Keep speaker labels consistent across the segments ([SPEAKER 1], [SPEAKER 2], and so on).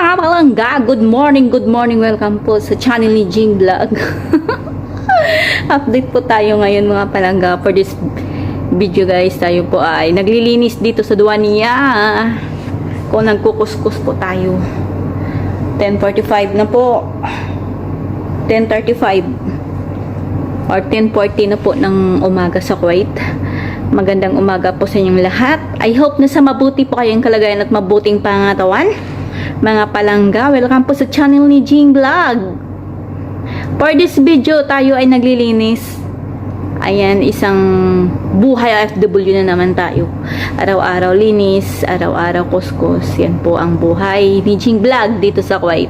[SPEAKER 1] mga palangga, good morning, welcome po sa channel ni Jing Vlog. Update po tayo ngayon mga palangga. For this video guys, tayo po ay naglilinis dito sa Duania. Kung nagkukuskus po tayo. 10:45 na po. 10:35 or 10:40 na po ng umaga sa Kuwait. Magandang umaga po sa inyong lahat. I hope na sa mabuti po kayong kalagayan at mabuting pangatawan. Mga palangga, welcome po sa channel ni Jing Vlog. For this video, tayo ay naglilinis. Ayan, isang buhay OFW na naman tayo. Araw-araw linis, araw-araw kuskus. Yan po ang buhay ni Jing Vlog dito sa Kuwait.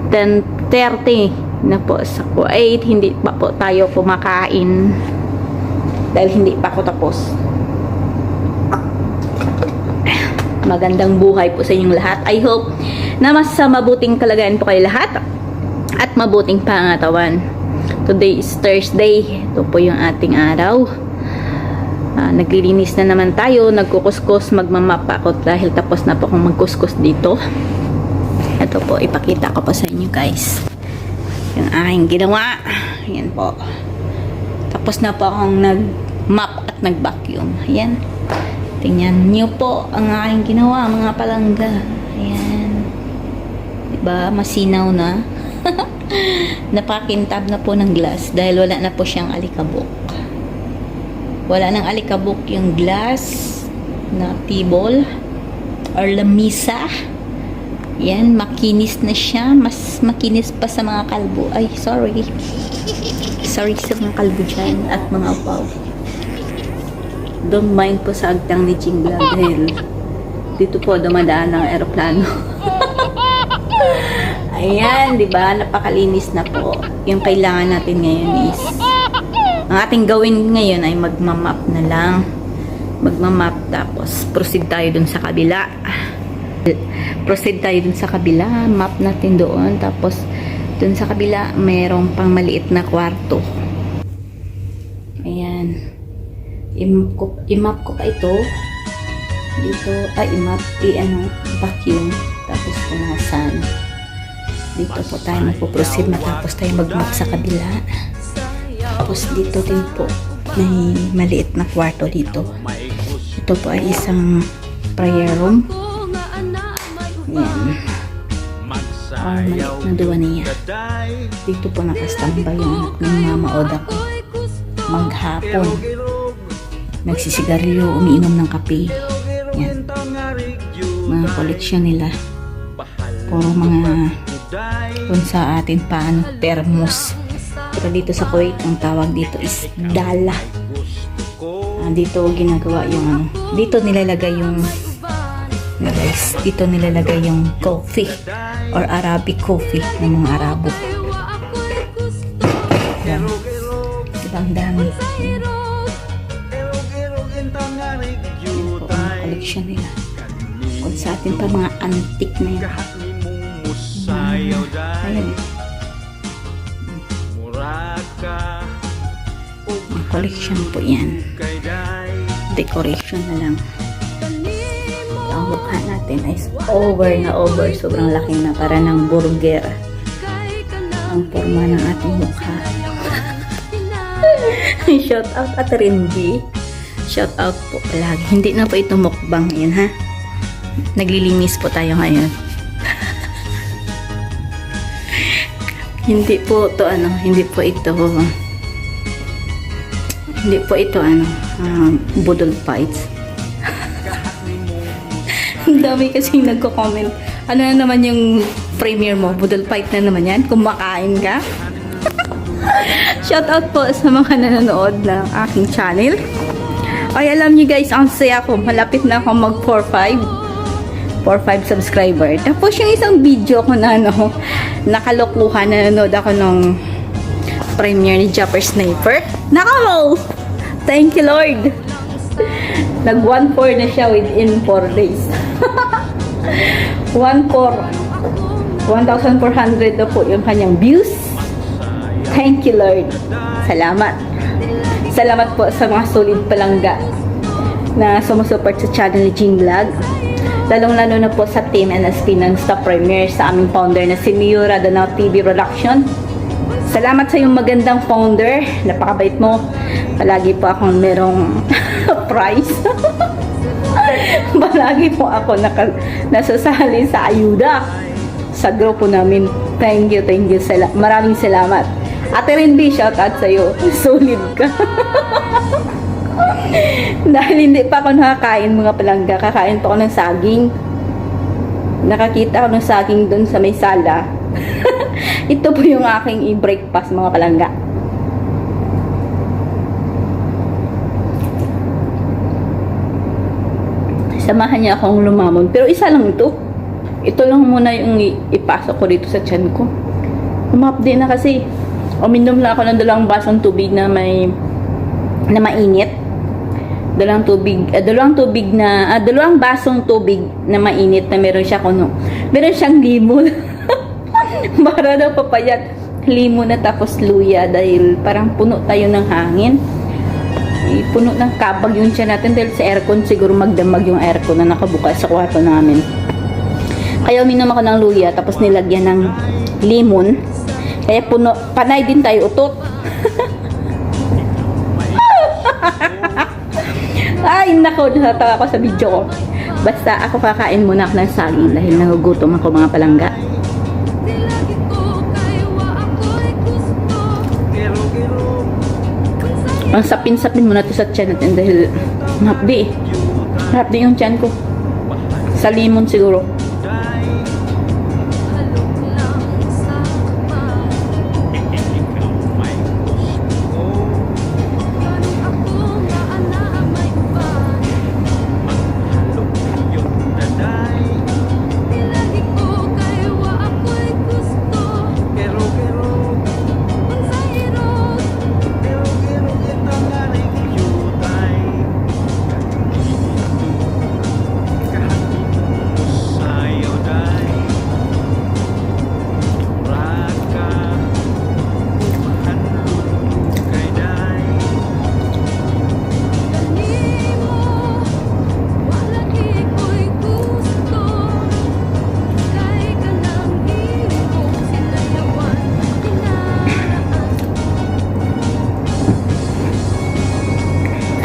[SPEAKER 1] 10:30 na po sa Kuwait. Hindi pa po tayo kumakain. Dahil hindi pa ako tapos. Magandang buhay po sa inyong lahat. I hope na mas sa mabuting kalagayan po kayo lahat at mabuting pangatawan. Today is Thursday. Ito po yung ating araw. Naglilinis na naman tayo. Nagkukuskus. Magmamap ako dahil tapos na po akong magkuskus dito. Ito po, ipakita ko pa sa inyo guys. Yung aking ginawa. Ayan po. Tapos na po akong nag-mop at nag-vacuum. Ayan. Tingnan nyo po ang aking ginawa, mga palangga. Ayan. Diba? Masinaw na. Napakintab na po ng glass dahil wala na po siyang alikabok. Wala nang alikabok yung glass na table or lamisa. Ayan. Makinis na siya. Mas makinis pa sa mga kalbo. Ay, sorry. Sorry sa mga kalbo dyan at mga upaw. Don't mind po sa agtang ni Jing Vlog dahil dito po dumadaan ng aeroplano. Ayan, di ba? Napakalinis na po. Yung kailangan natin ngayon is ang ating gawin ngayon ay magmamap na lang. Magmamap tapos proceed tayo dun sa kabila. Proceed tayo dun sa kabila. Map natin doon. Tapos dun sa kabila mayroong pang maliit na kwarto. Ayan. I-map ko pa ito dito, vacuum tapos punasan dito po tayo magpo-proceed matapos tayo mag-map sa kabila. Tapos dito din po may maliit na kwarto dito. Ito po ay isang prayer room. Ayan. Maliit na duwaniya. Dito po nakastambay yung anak ng mama Oda ko maghapon. Nagsisigarilyo, umiinom ng kape. Yan. Mga koleksyon nila. Puro mga kung sa atin paano, termos. Pero dito sa Kuwait, ang tawag dito is dala. Dito ginagawa yung ano. Dito nilalagay yung guys, dito nilalagay yung coffee or Arabic coffee ng mga Arabo. Yan. Diba ang dami. Yan. Collection nila. Kung sa atin pa mga antique na yan. Ayan. Mga collection po yan. Decoration na lang. Ang mukha natin ay over na over. Sobrang laki na para ng burger. Ang forma ng ating mukha. Shout out at Rindy. Shout out po palagi. Hindi na po ito mukbang ngayon ha. Naglilinis po tayo ngayon. Hindi po ito budol fights. Ang dami kasi nagko-comment. Ano na naman yung premiere mo? Budol fight na naman yan? Kumakain ka? Shout out po sa mga nanonood ng aking channel. Ay, alam niyo guys, ang saya ko. Malapit na ako mag 4-5 subscriber. Tapos yung isang video ko na nakalokohan, nanonood ako ng premiere ni Japper Sniper. Nako! Thank you Lord! Nag 1.4 na siya within 4 days. 1.4 1,400 na po yung kanyang views. Thank you Lord. Salamat. Salamat po sa mga solid palangga na sumusuport sa channel ni Jing Vlog. lalong-lalo na po sa Team NSP ng Star Premier, sa aming founder na si Miura Danao TV Production. Salamat sa iyong magandang founder. Napakabait mo. Palagi po akong merong prize. Palagi po ako nasasali sa ayuda sa grupo namin. Thank you. Maraming salamat. Ate Rindy, shout out sa iyo. Solid ka. Dahil hindi pa ako nakakain mga palangga, kakain pa ako ng saging. Nakakita ako ng saging dun sa may sala. Ito po yung aking i-breakfast mga palangga. Samahan niya akong lumamon. Pero isa lang ito. Ito lang muna yung ipasok ko dito sa tiyan ko. Umapdi na kasi. Uminom lang ako ng 2 basong tubig na mainit. 2 basong tubig na mainit na meron siyang limon. Para daw papayat. Limon na tapos luya dahil parang puno tayo ng hangin. Puno ng kabag yung tiyan natin dahil sa aircon siguro magdamag yung aircon na nakabukas sa kwarto namin. Kaya uminom ako ng luya tapos nilagyan ng limon. Kaya panay din tayo utot. Ay, nako, natatawa ako sa video ko. Basta ako kakain muna ako ng saging dahil nagugutom ako mga palangga. Ang sapin-sapin muna ito sa tiyan natin dahil mahapdi. Mahapdi yung tiyan ko. Sa limon siguro.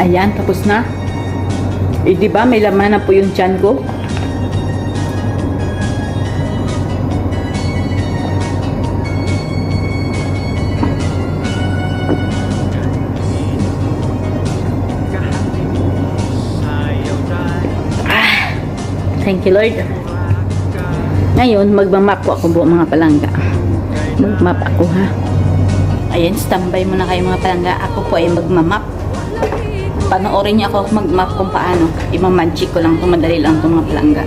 [SPEAKER 1] Ayan, tapos na. Di ba may laman na po yung tiyan ko? Thank you, Lord. Ngayon, magmamap po ako po mga palangga. Magmap ako ha. Ayan, standby muna kayo mga palangga. Ako po ay magmamap. Panoorin niyo ako mag-map kung paano. Imamagic ko lang itong madali lang itong mga palangga.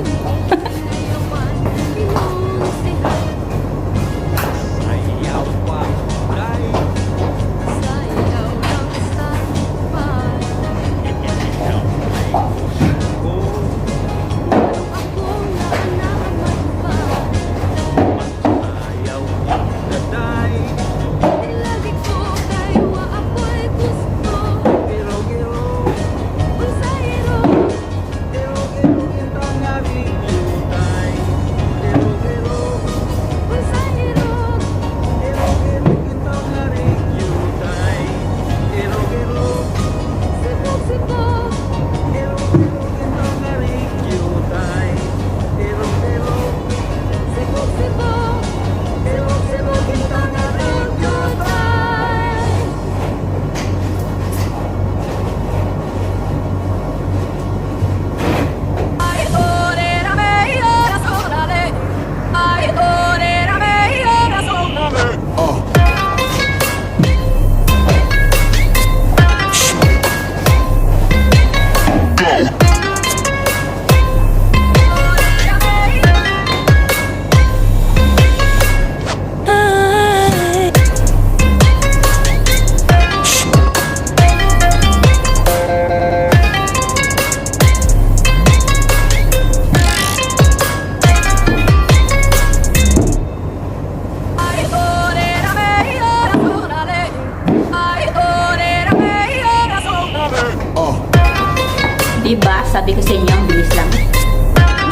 [SPEAKER 1] Diba? Sabi ko sa inyo, ang bilis lang.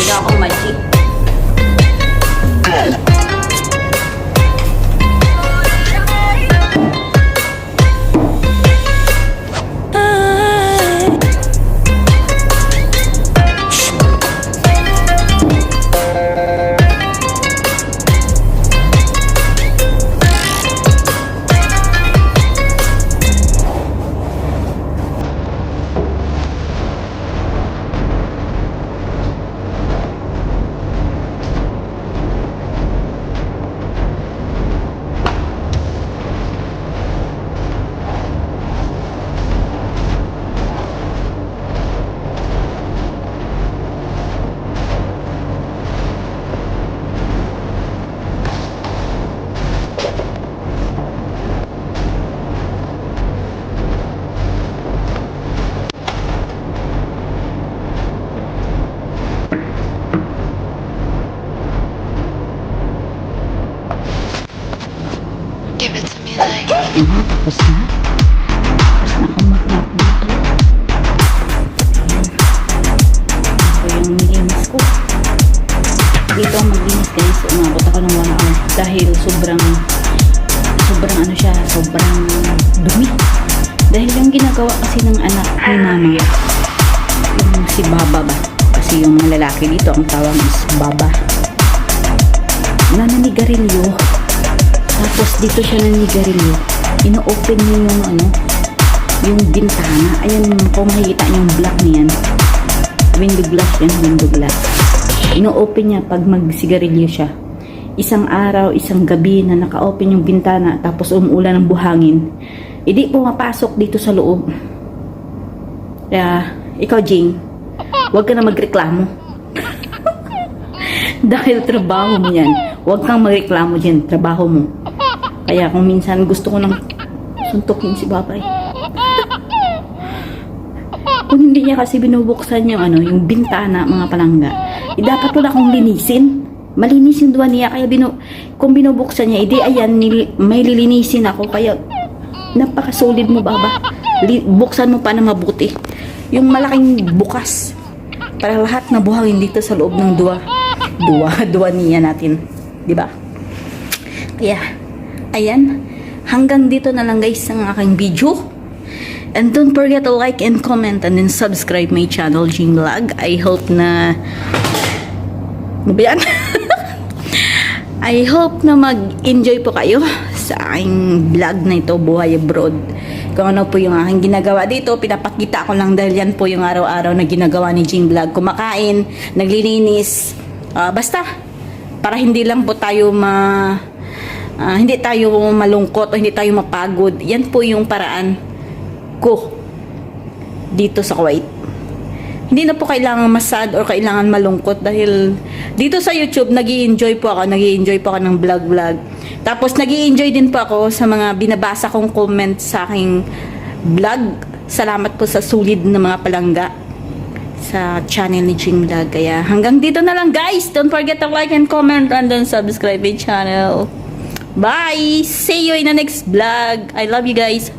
[SPEAKER 1] Hindi na ako magic.
[SPEAKER 2] Give it to me like.
[SPEAKER 1] Tapos na. Tapos na ako mag-wrap dito. Ito yung nilinis ko. Dito ang maglinis guys. Umabot ako ng 1 hour. Dahil sobrang ano siya, sobrang dumi. Dahil yung ginagawa kasi ng anak ni mama, yung si Baba ba? Kasi yung mga lalaki dito, ang tawag is Baba. Nananigarilyo. Tapos dito siya naninigarilyo. Ino-open niya yung yung bintana. Ayan, kung makikita niyo yung black niyan. Window glass yan, window glass. Ino-open niya pag magsigarilyo siya. Isang araw, isang gabi na naka-open yung bintana tapos umuulan ng buhangin. Hindi pumapasok dito sa loob. Kaya, ikaw Jing, huwag ka na magreklamo. Dahil trabaho mo yan. Huwag kang magreklamo dyan, trabaho mo. Kaya kung minsan gusto ko nang suntukin si Babay. Kung hindi niya kasi binubuksan yung yung bintana, mga palangga, dapat wala akong linisin. Malinis yung duwan niya, kaya kung binubuksan niya, ayan, may lilinisin ako, kaya napakasolid mo, Baba. Buksan mo pa na mabuti. Yung malaking bukas. Para lahat na buhangin dito sa loob ng duwa niya natin. Diba? Kaya, ayan. Hanggang dito na lang guys ang aking video. And don't forget to like and comment and then subscribe my channel, Jing Vlog. I hope na... Ano ba yan? I hope na mag-enjoy po kayo sa aking vlog na ito, Buhay Abroad. Kung ano po yung aking ginagawa dito, pinapakita ko lang dahil yan po yung araw-araw na ginagawa ni Jing Vlog. Kumakain, naglilinis, basta para hindi lang po tayo hindi tayo malungkot o hindi tayo mapagod. Yan po yung paraan ko dito sa Kuwait. Hindi na po kailangan masad or kailangan malungkot dahil dito sa YouTube nag-i-enjoy po ako ng vlog. Tapos nag-i-enjoy din po ako sa mga binabasa kong comment sa aking vlog. Salamat po sa sulit na mga palangga sa channel ni Jing Vlog. Kaya hanggang dito na lang guys. Don't forget to like and comment and then subscribe my channel. Bye! See you in the next vlog. I love you guys.